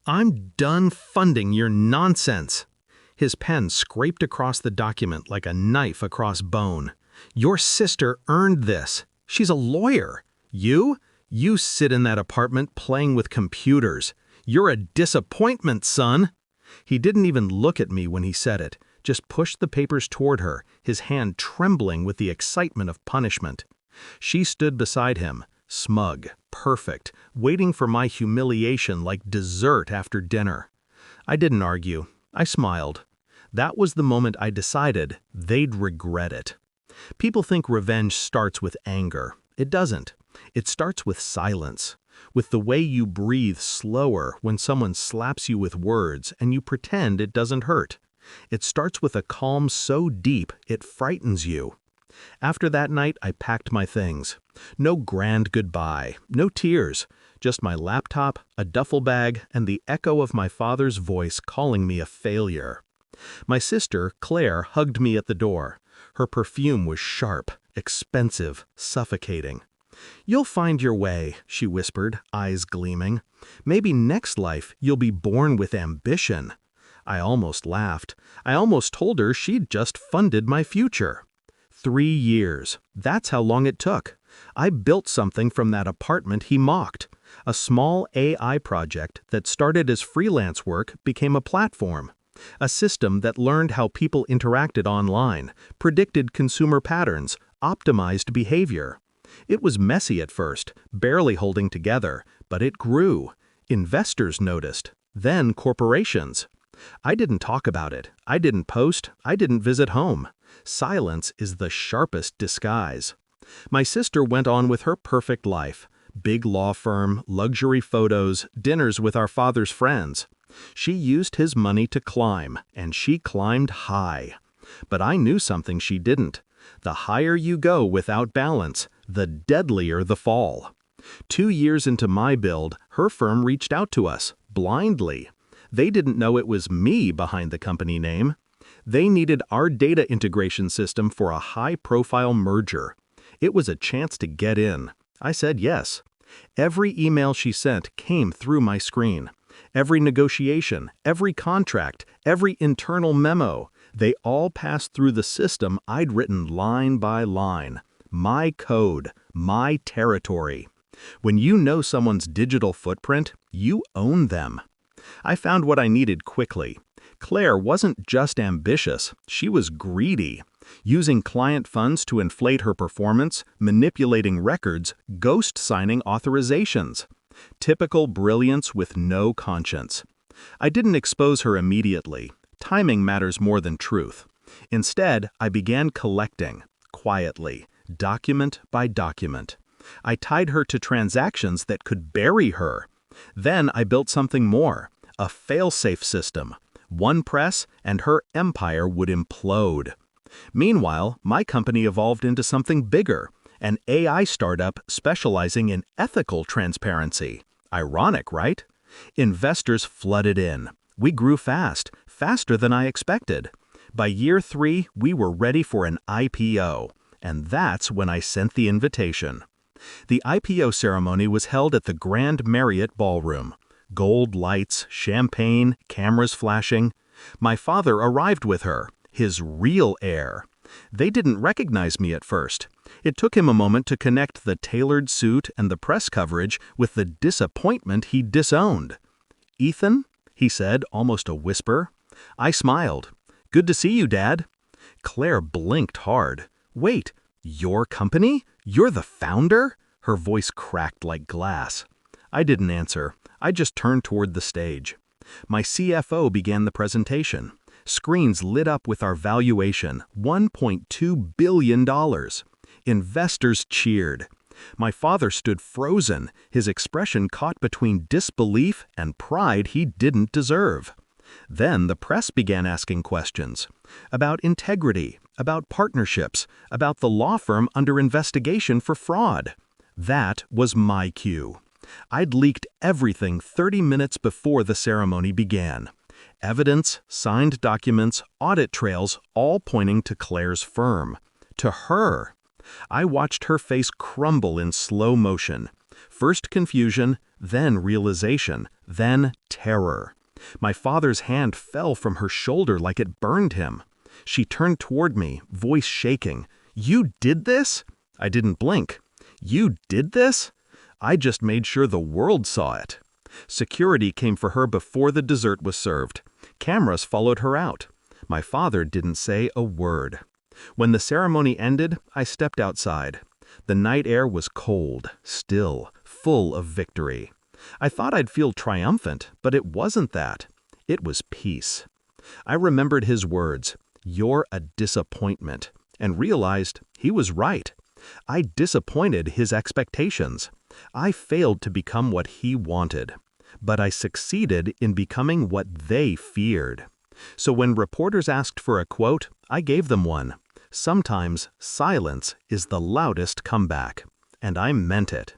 I'm done funding your nonsense. His pen scraped across the document like a knife across bone. Your sister earned this. She's a lawyer. You? You sit in that apartment playing with computers. You're a disappointment, son. He didn't even look at me when he said it, just pushed the papers toward her, his hand trembling with the excitement of punishment. She stood beside him, smug, perfect, waiting for my humiliation like dessert after dinner. I didn't argue. I smiled. That was the moment I decided they'd regret it. People think revenge starts with anger. It doesn't. It starts with silence, with the way you breathe slower when someone slaps you with words and you pretend it doesn't hurt. It starts with a calm so deep it frightens you. After that night, I packed my things. No grand goodbye, no tears, just my laptop, a duffel bag, and the echo of my father's voice calling me a failure. My sister, Claire, hugged me at the door. Her perfume was sharp, expensive, suffocating. "You'll find your way," she whispered, eyes gleaming. "Maybe next life you'll be born with ambition." I almost laughed. I almost told her she'd just funded my future. 3 years. That's how long it took. I built something from that apartment he mocked. A small AI project that started as freelance work became a platform. A system that learned how people interacted online, predicted consumer patterns, optimized behavior. It was messy at first, barely holding together, but it grew. Investors noticed, then corporations. I didn't talk about it. I didn't post. I didn't visit home. Silence is the sharpest disguise. My sister went on with her perfect life. Big law firm, luxury photos, dinners with our father's friends. She used his money to climb, and she climbed high. But I knew something she didn't. The higher you go without balance, the deadlier the fall. 2 years into my build, her firm reached out to us, blindly. They didn't know it was me behind the company name. They needed our data integration system for a high-profile merger. It was a chance to get in. I said yes. Every email she sent came through my screen. Every negotiation, every contract, every internal memo, they all passed through the system I'd written line by line. My code, my territory. When you know someone's digital footprint, you own them. I found what I needed quickly. Claire wasn't just ambitious, she was greedy. Using client funds to inflate her performance, manipulating records, ghost-signing authorizations. Typical brilliance with no conscience. I didn't expose her immediately. Timing matters more than truth. Instead, I began collecting, quietly, document by document. I tied her to transactions that could bury her. Then I built something more, a fail-safe system. One press, and her empire would implode. Meanwhile, my company evolved into something bigger, an AI startup specializing in ethical transparency. Ironic, right? Investors flooded in. We grew fast, faster than I expected. By year 3, we were ready for an IPO, and that's when I sent the invitation. The IPO ceremony was held at the Grand Marriott Ballroom. Gold lights, champagne, cameras flashing. My father arrived with her, his real heir. They didn't recognize me at first. It took him a moment to connect the tailored suit and the press coverage with the disappointment he disowned. "Ethan?" he said, almost a whisper. I smiled. "Good to see you, Dad." Claire blinked hard. "Wait, your company? You're the founder?" Her voice cracked like glass. I didn't answer. I just turned toward the stage. My CFO began the presentation. Screens lit up with our valuation, $1.2 billion. Investors cheered. My father stood frozen, his expression caught between disbelief and pride he didn't deserve. Then the press began asking questions about integrity, about partnerships, about the law firm under investigation for fraud. That was my cue. I'd leaked everything 30 minutes before the ceremony began. Evidence, signed documents, audit trails, all pointing to Claire's firm. To her. I watched her face crumble in slow motion. First confusion, then realization, then terror. My father's hand fell from her shoulder like it burned him. She turned toward me, voice shaking. "You did this?" I didn't blink. "You did this?" I just made sure the world saw it. Security came for her before the dessert was served. Cameras followed her out. My father didn't say a word. When the ceremony ended, I stepped outside. The night air was cold, still, full of victory. I thought I'd feel triumphant, but it wasn't that. It was peace. I remembered his words, "You're a disappointment," and realized he was right. I disappointed his expectations. I failed to become what he wanted. But I succeeded in becoming what they feared. So when reporters asked for a quote, I gave them one. Sometimes silence is the loudest comeback. And I meant it.